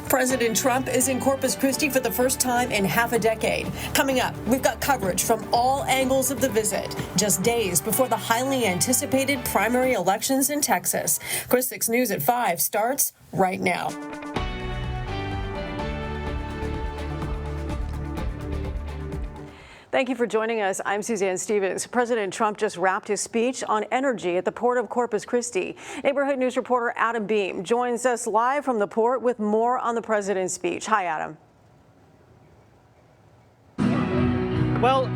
President Trump is in Corpus Christi for the first time in half a decade. Coming up, we've got coverage from all angles of the visit, just days before the highly anticipated primary elections in Texas. Chris 6 News at 5 starts right now. Thank you for joining us. I'm Suzanne Stevens. President Trump just wrapped his speech on energy at the port of Corpus Christi. Neighborhood News reporter Adam Beam joins us live from the port with more on the president's speech. Hi, Adam. Well,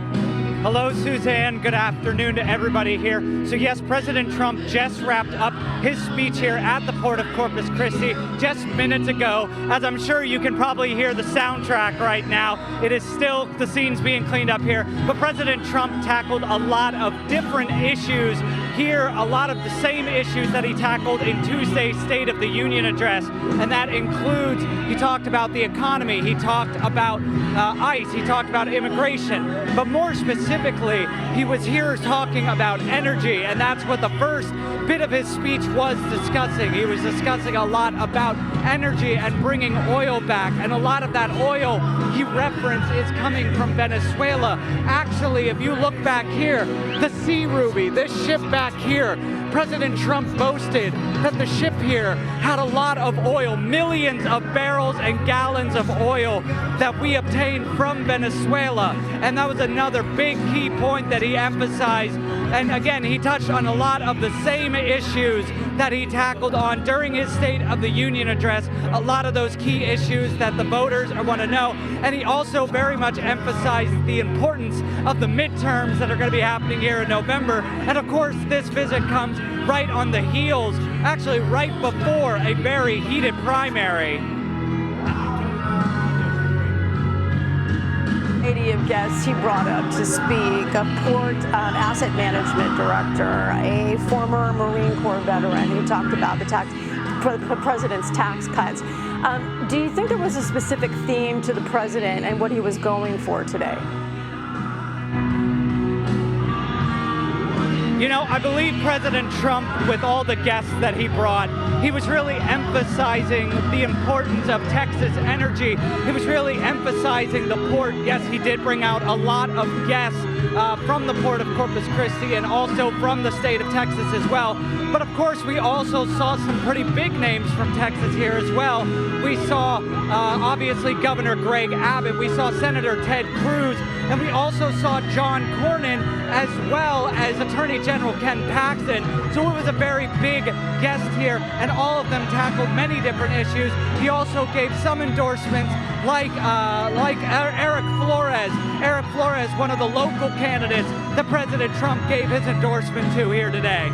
hello, Suzanne. Good afternoon to everybody here. So yes, President Trump just wrapped up his speech here at the port of Corpus Christi just minutes ago. As I'm sure you can probably hear the soundtrack right now, it is still the scenes being cleaned up here. But President Trump tackled a lot of different issues here, a lot of the same issues that he tackled in Tuesday's State of the Union address. And that includes, he talked about the economy, he talked about ICE, he talked about immigration, but more specifically, he was here talking about energy, and that's what the first bit of his speech was discussing. He was discussing a lot about energy and bringing oil back, and a lot of that oil he referenced is coming from Venezuela. Actually, if you look back here, the Sea Ruby, this ship back here, President Trump boasted that the ship here had a lot of oil, millions of barrels and gallons of oil that we obtained from Venezuela. And that was another big key point that he emphasized. And again, he touched on a lot of the same issues that he tackled on during his State of the Union address, a lot of those key issues that the voters want to know. And he also very much emphasized the importance of the midterms that are going to be happening here in November. And of course, this visit comes right on the heels, actually right before a very heated primary. 80 of guests he brought up to speak, a port asset management director, a former Marine Corps veteran who talked about the president's tax cuts. Do you think there was a specific theme to the president and what he was going for today? You know, I believe President Trump, with all the guests that he brought, he was really emphasizing the importance of Texas energy. He was really emphasizing the port. Yes, he did bring out a lot of guests from the port of Corpus Christi and also from the state of Texas as well. But of course, we also saw some pretty big names from Texas here as well. We saw, obviously, Governor Greg Abbott. We saw Senator Ted Cruz. And we also saw John Cornyn, as well as Attorney General Ken Paxton. So it was a very big guest here, and all of them tackled many different issues. He also gave some endorsements like Eric Flores. Eric Flores, one of the local candidates that President Trump gave his endorsement to here today.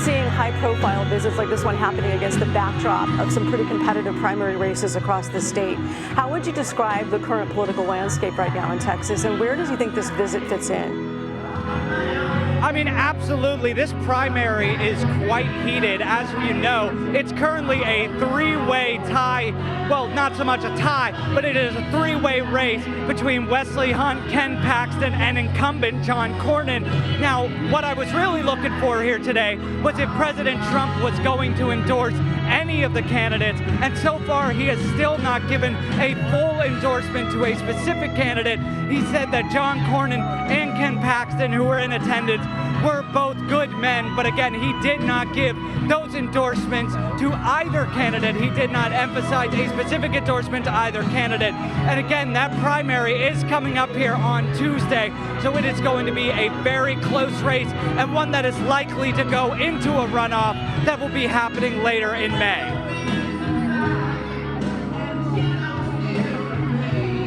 Seeing high-profile visits like this one happening against the backdrop of some pretty competitive primary races across the state, how would you describe the current political landscape right now in Texas, and where does you think this visit fits in? I mean, absolutely. This primary is quite heated. As you know, it's currently a three-way tie. Well, not so much a tie, but it is a three-way race between Wesley Hunt, Ken Paxton, and incumbent John Cornyn. Now, what I was really looking for here today was if President Trump was going to endorse any of the candidates, and so far he has still not given a full endorsement to a specific candidate. He said that John Cornyn and Ken Paxton, who were in attendance, were both good men, but again, he did not give those endorsements to either candidate. He did not emphasize a specific endorsement to either candidate. And again, that primary is coming up here on Tuesday, so it is going to be a very close race, and one that is likely to go into a runoff that will be happening later in May.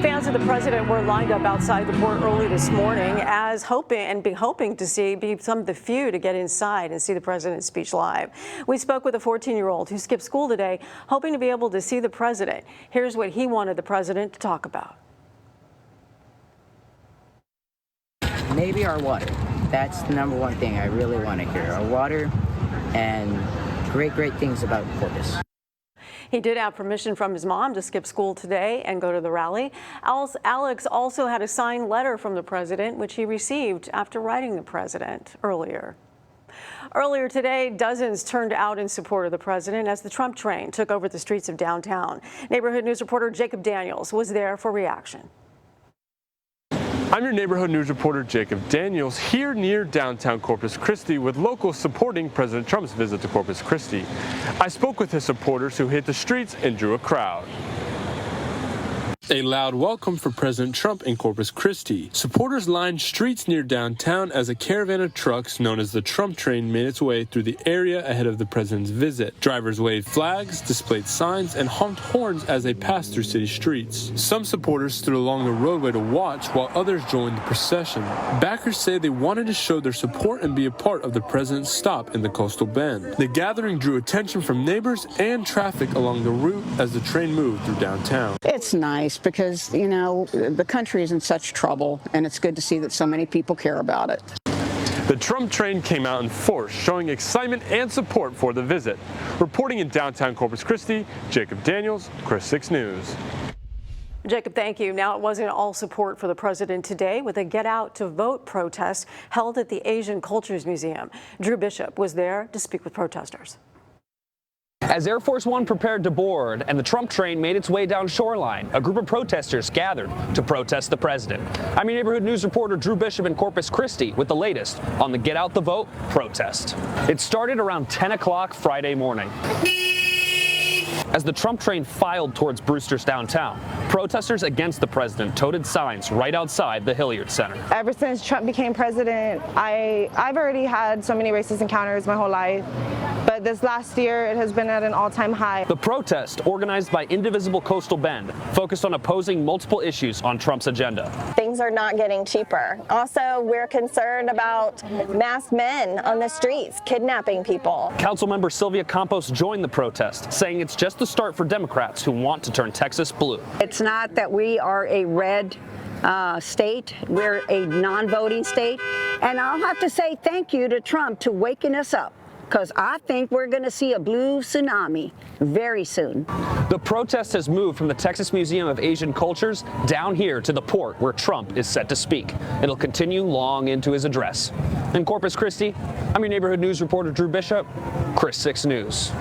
Fans of the president were lined up outside the port early this morning as hoping to see some of the few to get inside and see the president's speech live. We spoke with a 14-year-old who skipped school today, hoping to be able to see the president. Here's what he wanted the president to talk about. Maybe our water. That's the number one thing I really want to hear. Our water and great things about Corpus. He did have permission from his mom to skip school today and go to the rally. Alex also had a signed letter from the president, which he received after writing the president earlier. Earlier today, dozens turned out in support of the president as the Trump train took over the streets of downtown. Neighborhood News reporter Jacob Daniels was there for reaction. I'm your neighborhood news reporter Jacob Daniels here near downtown Corpus Christi with locals supporting President Trump's visit to Corpus Christi. I spoke with his supporters who hit the streets and drew a crowd. A loud welcome for President Trump in Corpus Christi. Supporters lined streets near downtown as a caravan of trucks known as the Trump train made its way through the area ahead of the president's visit. Drivers waved flags, displayed signs, and honked horns as they passed through city streets. Some supporters stood along the roadway to watch while others joined the procession. Backers say they wanted to show their support and be a part of the president's stop in the Coastal Bend. The gathering drew attention from neighbors and traffic along the route as the train moved through downtown. It's nice because, you know, the country is in such trouble, and it's good to see that so many people care about it. The Trump train came out in force, showing excitement and support for the visit. Reporting in downtown Corpus Christi, Jacob Daniels, Chris 6 News. Jacob, thank you. Now, it wasn't all support for the president today with a Get Out to Vote protest held at the Asian Cultures Museum. Drew Bishop was there to speak with protesters. As Air Force One prepared to board and the Trump train made its way down shoreline, a group of protesters gathered to protest the president. I'm your neighborhood news reporter Drew Bishop in Corpus Christi with the latest on the Get Out the Vote protest. It started around 10 o'clock Friday morning. As the Trump train filed towards Brewster's downtown, protesters against the president toted signs right outside the Hilliard Center. Ever since Trump became president, I've already had so many racist encounters my whole life, but this last year it has been at an all-time high. The protest, organized by Indivisible Coastal Bend, focused on opposing multiple issues on Trump's agenda. Things are not getting cheaper. Also, we're concerned about masked men on the streets kidnapping people. Councilmember Sylvia Campos joined the protest, saying it's just the start for Democrats who want to turn Texas blue. It's not that we are a red state. We're a non-voting state. And I'll have to say thank you to Trump to waking us up, because I think we're going to see a blue tsunami very soon. The protest has moved from the Texas Museum of Asian Cultures down here to the port where Trump is set to speak. It'll continue long into his address. In Corpus Christi, I'm your neighborhood news reporter Drew Bishop, Chris 6 News.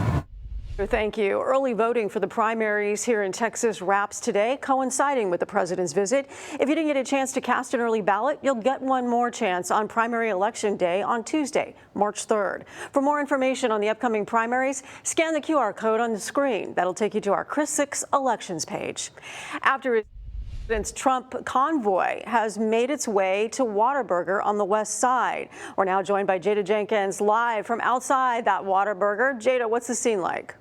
Thank you. Early voting for the primaries here in Texas wraps today, coinciding with the president's visit. If you didn't get a chance to cast an early ballot, you'll get one more chance on primary election day on Tuesday, March 3rd. For more information on the upcoming primaries, scan the QR code on the screen. That'll take you to our Chris 6 Elections page. After President Trump convoy has made its way to Whataburger on the west side. We're now joined by Jada Jenkins live from outside that Whataburger. Jada, what's the scene like?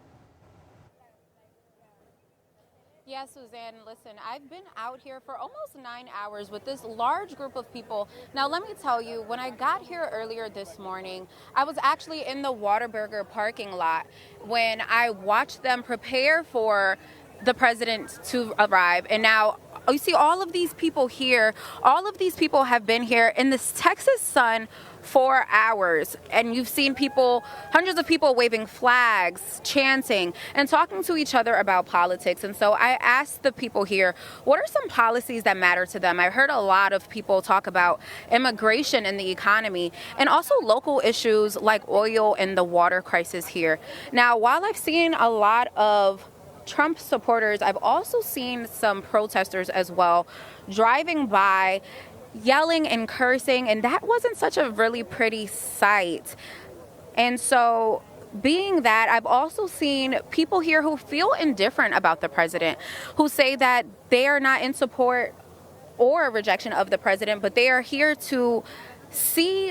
Yeah, Suzanne, listen, I've been out here for almost 9 hours with this large group of people. Now, let me tell you, when I got here earlier this morning, I was actually in the Whataburger parking lot when I watched them prepare for the president to arrive. And now you see all of these people here. All of these people have been here in this Texas sun for hours, and you've seen people, hundreds of people waving flags, chanting, and talking to each other about politics. And so I asked the people here, what are some policies that matter to them? I heard a lot of people talk about immigration and the economy, and also local issues like oil and the water crisis here. Now, while I've seen a lot of Trump supporters, I've also seen some protesters as well driving by, yelling and cursing, and that wasn't such a really pretty sight. And so being that, I've also seen people here who feel indifferent about the president, who say that they are not in support or a rejection of the president, but they are here to see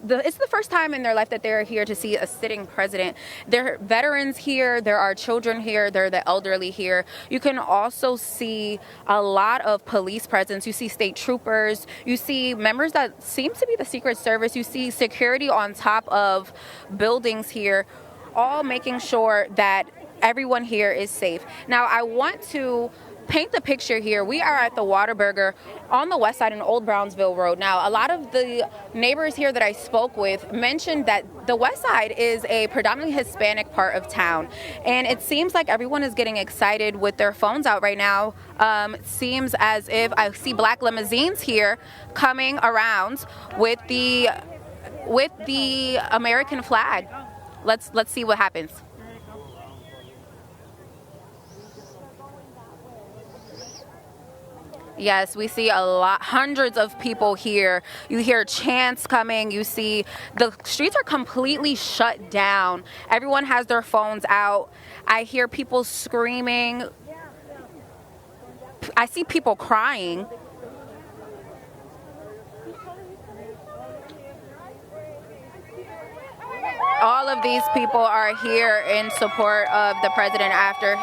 it's the first time in their life that they're here to see a sitting president. There are veterans here, there are children here, there are the elderly here. You can also see a lot of police presence. You see state troopers, you see members that seem to be the Secret Service, you see security on top of buildings here, all making sure that everyone here is safe. Now, I want to paint the picture here. We are at the Whataburger on the west side in Old Brownsville Road. Now, a lot of the neighbors here that I spoke with mentioned that the west side is a predominantly Hispanic part of town, and it seems like everyone is getting excited with their phones out right now. It seems as if I see black limousines here coming around with the with the American flag. Let's see what happens. Yes, we see a lot, hundreds of people here. You hear chants coming. You see the streets are completely shut down. Everyone has their phones out. I hear people screaming. I see people crying. All of these people are here in support of the president after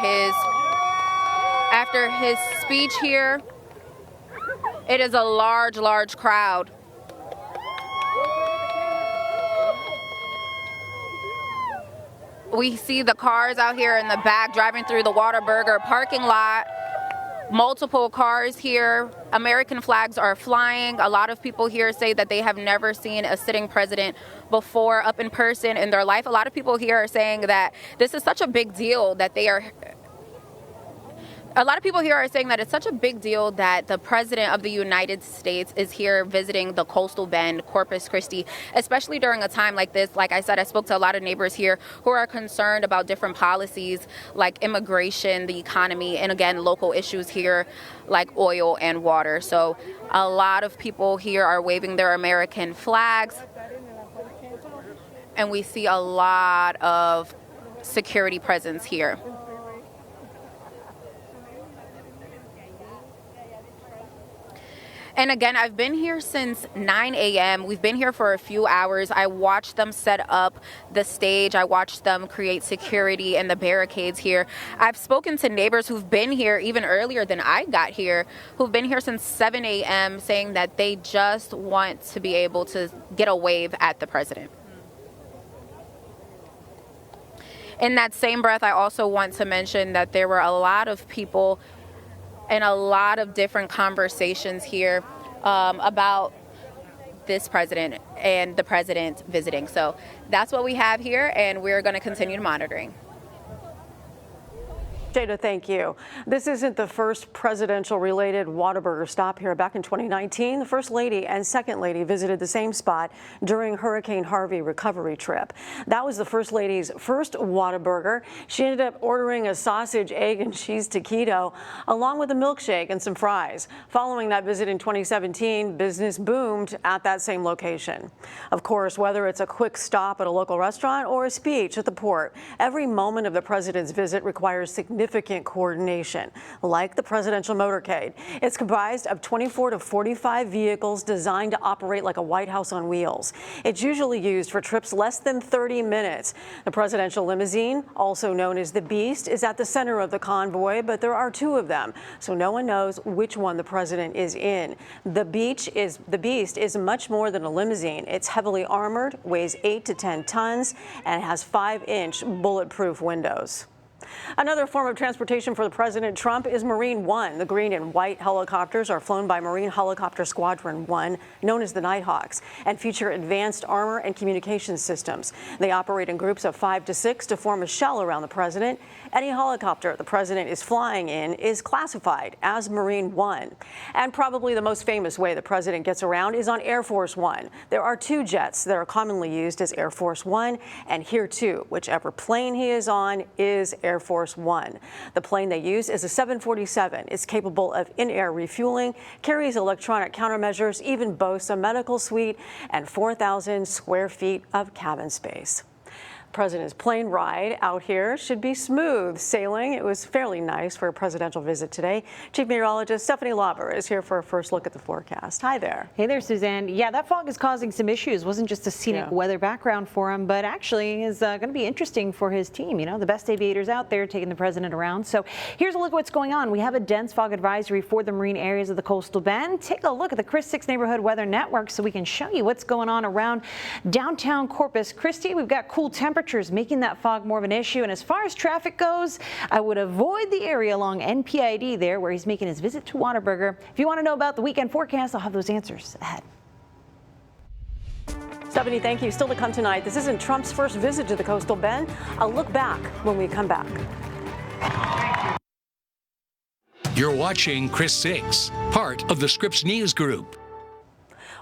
his speech here. It is a large, large crowd. We see the cars out here in the back driving through the Whataburger parking lot. Multiple cars here. American flags are flying. A lot of people here say that they have never seen a sitting president before up in person in their life. A lot of people here are saying that this is such a big deal that a lot of people here are saying that it's such a big deal that the President of the United States is here visiting the Coastal Bend, Corpus Christi, especially during a time like this. Like I said, I spoke to a lot of neighbors here who are concerned about different policies like immigration, the economy, and again, local issues here like oil and water. So a lot of people here are waving their American flags, and we see a lot of security presence here. And again, I've been here since 9 a.m. We've been here for a few hours. I watched them set up the stage. I watched them create security and the barricades here. I've spoken to neighbors who've been here even earlier than I got here, who've been here since 7 a.m. saying that they just want to be able to get a wave at the president. In that same breath, I also want to mention that there were a lot of people and a lot of different conversations here about this president and the president visiting. So that's what we have here, and we're going to continue monitoring. Jada, thank you. This isn't the first presidential-related Whataburger stop here. Back in 2019, the First Lady and Second Lady visited the same spot during Hurricane Harvey recovery trip. That was the First Lady's first Whataburger. She ended up ordering a sausage, egg, and cheese taquito, along with a milkshake and some fries. Following that visit in 2017, business boomed at that same location. Of course, whether it's a quick stop at a local restaurant or a speech at the port, every moment of the president's visit requires significant coordination, like the presidential motorcade. It's comprised of 24 to 45 vehicles designed to operate like a White House on wheels. It's usually used for trips less than 30 minutes. The presidential limousine, also known as the Beast, is at the center of the convoy, but there are two of them, so no one knows which one the president is in. The Beast is much more than a limousine. It's heavily armored, weighs 8 to 10 tons, and has 5-inch bulletproof windows. Another form of transportation for the President Trump is Marine One. The green and white helicopters are flown by Marine Helicopter Squadron 1, known as the Nighthawks, and feature advanced armor and communication systems. They operate in groups of 5 to 6 to form a shell around the president. Any helicopter the president is flying in is classified as Marine One. And probably the most famous way the president gets around is on Air Force One. There are two jets that are commonly used as Air Force One, and here too, whichever plane he is on is Air Force One. The plane they use is a 747. It's capable of in-air refueling, carries electronic countermeasures, even boasts a medical suite and 4,000 square feet of cabin space. President's plane ride out here should be smooth sailing. It was fairly nice for a presidential visit today. Chief Meteorologist Stephanie Lauber is here for a first look at the forecast. Hi there. Hey there, Suzanne. Yeah, that fog is causing some issues. It wasn't just a scenic weather background for him, but actually is going to be interesting for his team. You know, the best aviators out there taking the president around. So here's a look at what's going on. We have a dense fog advisory for the marine areas of the coastal bend. Take a look at the Chris 6 Neighborhood Weather Network so we can show you what's going on around downtown Corpus Christi. We've got cool temperatures making that fog more of an issue. And as far as traffic goes, I would avoid the area along NPID there where he's making his visit to Whataburger. If you want to know about the weekend forecast, I'll have those answers ahead. Stephanie, thank you. Still to come tonight, this isn't Trump's first visit to the coastal bend. I'll look back when we come back. You're watching Chris 6, part of the Scripps News Group.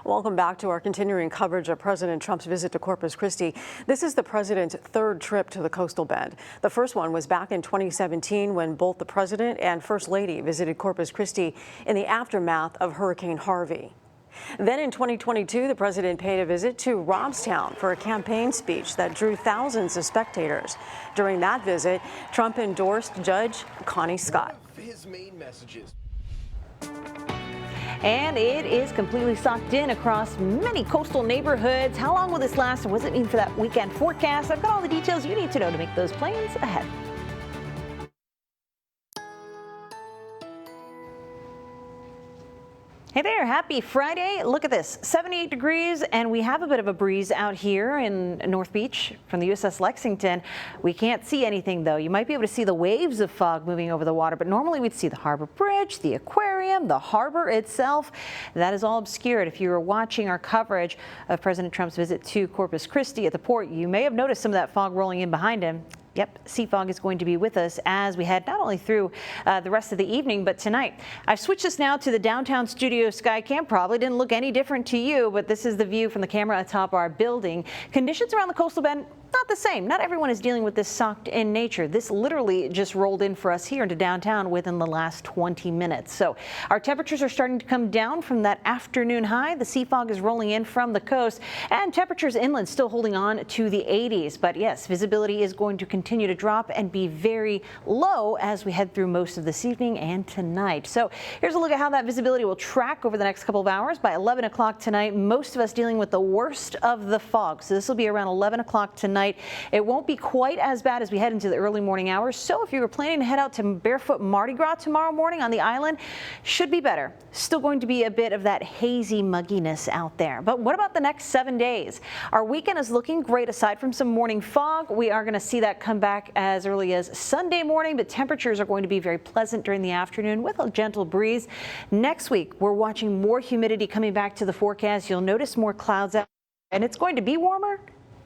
Welcome back to our continuing coverage of President Trump's visit to Corpus Christi. This is the president's third trip to the Coastal Bend. The first one was back in 2017 when both the president and First Lady visited Corpus Christi in the aftermath of Hurricane Harvey. Then in 2022, the president paid a visit to Robstown for a campaign speech that drew thousands of spectators. During that visit, Trump endorsed Judge Connie Scott. His main messages. And it is completely socked in across many coastal neighborhoods. How long will this last, and what does it mean for that weekend forecast? I've got all the details you need to know to make those plans ahead. Hey there, happy Friday. Look at this, 78 degrees, and we have a bit of a breeze out here in North Beach from the USS Lexington. We can't see anything though. You might be able to see the waves of fog moving over the water, but normally we'd see the harbor bridge, the aquarium, the harbor itself. That is all obscured. If you were watching our coverage of President Trump's visit to Corpus Christi at the port, you may have noticed some of that fog rolling in behind him. Yep, sea fog is going to be with us as we head not only through the rest of the evening, but tonight. I've switched this now to the downtown studio sky cam. Probably didn't look any different to you, but this is the view from the camera atop our building. Conditions around the coastal bend, not the same. Not everyone is dealing with this socked in nature. This literally just rolled in for us here into downtown within the last 20 minutes. So our temperatures are starting to come down from that afternoon high. The sea fog is rolling in from the coast, and temperatures inland still holding on to the 80s. But yes, visibility is going to continue to drop and be very low as we head through most of this evening and tonight. So here's a look at how that visibility will track over the next couple of hours. By 11 o'clock tonight, most of us dealing with the worst of the fog. So this will be around 11 o'clock tonight. It won't be quite as bad as we head into the early morning hours. So if you were planning to head out to Barefoot Mardi Gras tomorrow morning on the island, should be better. Still going to be a bit of that hazy mugginess out there. But what about the next 7 days? Our weekend is looking great. Aside from some morning fog, we are going to see that come back as early as Sunday morning, but temperatures are going to be very pleasant during the afternoon with a gentle breeze. Next week, we're watching more humidity coming back to the forecast. You'll notice more clouds out, and it's going to be warmer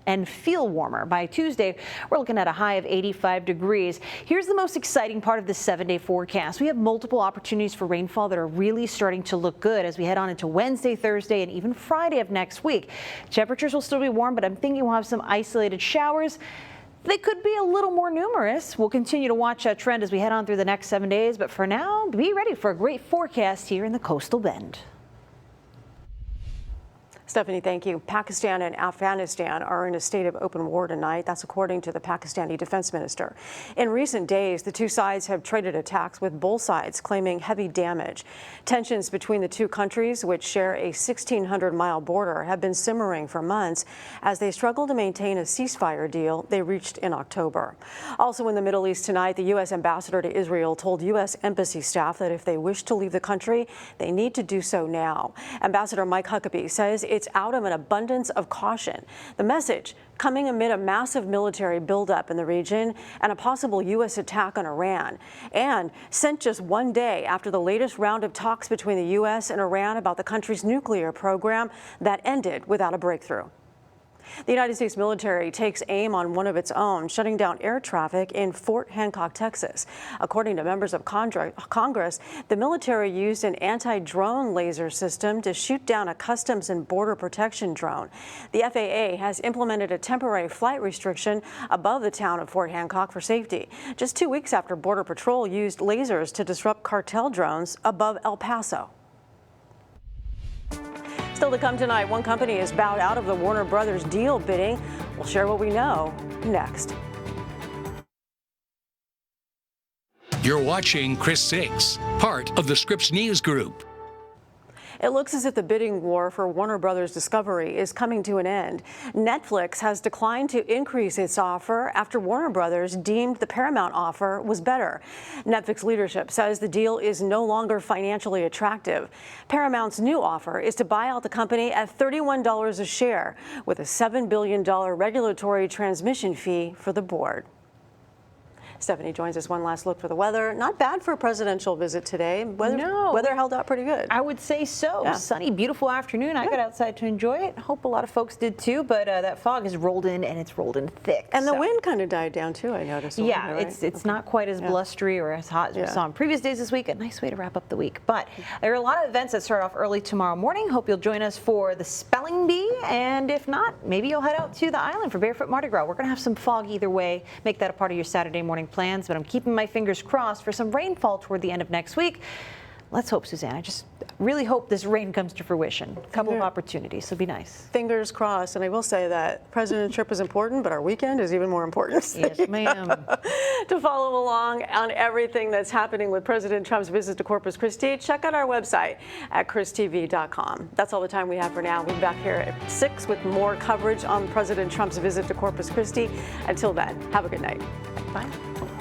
and feel warmer. By Tuesday, we're looking at a high of 85 degrees. Here's the most exciting part of this 7-day forecast. We have multiple opportunities for rainfall that are really starting to look good as we head on into Wednesday, Thursday, and even Friday of next week. Temperatures will still be warm, but I'm thinking we'll have some isolated showers. They could be a little more numerous. We'll continue to watch that trend as we head on through the next 7 days, but for now, be ready for a great forecast here in the Coastal Bend. Stephanie, thank you. Pakistan and Afghanistan are in a state of open war tonight. That's according to the Pakistani defense minister. In recent days, the two sides have traded attacks, with both sides claiming heavy damage. Tensions between the two countries, which share a 1,600-mile border, have been simmering for months as they struggle to maintain a ceasefire deal they reached in October. Also in the Middle East tonight, the U.S. ambassador to Israel told U.S. embassy staff that if they wish to leave the country, they need to do so now. Ambassador Mike Huckabee says it's out of an abundance of caution. The message coming amid a massive military buildup in the region and a possible U.S. attack on Iran, and sent just 1 day after the latest round of talks between the U.S. and Iran about the country's nuclear program that ended without a breakthrough. The United States military takes aim on one of its own, shutting down air traffic in Fort Hancock, Texas. According to members of Congress, the military used an anti-drone laser system to shoot down a Customs and Border Protection drone. The FAA has implemented a temporary flight restriction above the town of Fort Hancock for safety, just 2 weeks after Border Patrol used lasers to disrupt cartel drones above El Paso. Still to come tonight, one company has bowed out of the Warner Brothers deal bidding. We'll share what we know next. You're watching Chris 6, part of the Scripps News Group. It looks as if the bidding war for Warner Brothers Discovery is coming to an end. Netflix has declined to increase its offer after Warner Brothers deemed the Paramount offer was better. Netflix leadership says the deal is no longer financially attractive. Paramount's new offer is to buy out the company at $31 a share, with a $7 billion regulatory transmission fee for the board. Stephanie joins us. One last look for the weather. Not bad for a presidential visit today. Weather held out pretty good. I would say so. Yeah. Sunny, beautiful afternoon. I got outside to enjoy it. Hope a lot of folks did too, but that fog has rolled in, and it's rolled in thick. And the wind kind of died down too, I noticed. Yeah, Right? it's not quite as blustery or as hot as we saw on previous days this week. A nice way to wrap up the week. But there are a lot of events that start off early tomorrow morning. Hope you'll join us for the Spelling Bee, and if not, maybe you'll head out to the island for Barefoot Mardi Gras. We're going to have some fog either way. Make that a part of your Saturday morning plans, but I'm keeping my fingers crossed for some rainfall toward the end of next week. Let's hope, Suzanne. I just really hope this rain comes to fruition. A couple of opportunities, so be nice. Fingers crossed. And I will say that President's trip is important, but our weekend is even more important. Yes, ma'am. To follow along on everything that's happening with President Trump's visit to Corpus Christi, check out our website at christv.com. That's all the time we have for now. We'll be back here at 6 with more coverage on President Trump's visit to Corpus Christi. Until then, have a good night. Bye.